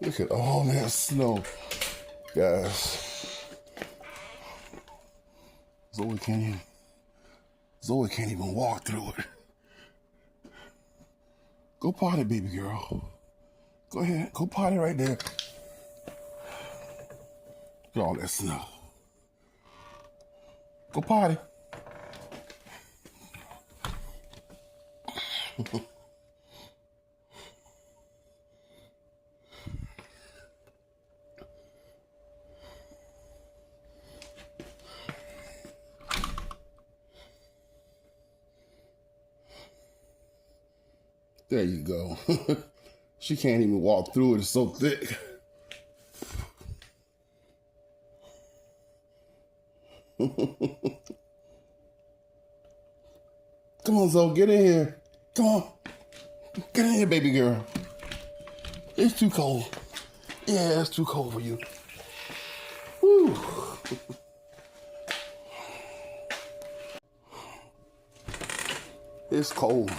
Look at all that snow, guys. Zoe can't even walk through it. Go potty, baby girl. Go ahead, go potty right there. Look at all that snow. Go potty. There you go. She can't even walk through it. It's so thick. Come on, Zoe, get in here. Come on. Get in here, baby girl. It's too cold. Yeah, it's too cold for you. Woo. It's cold.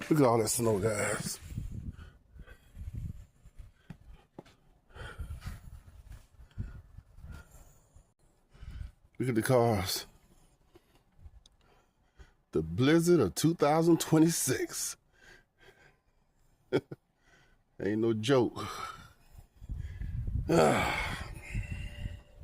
Look at all that snow, guys. Look at the cars. The blizzard of 2026. Ain't no joke.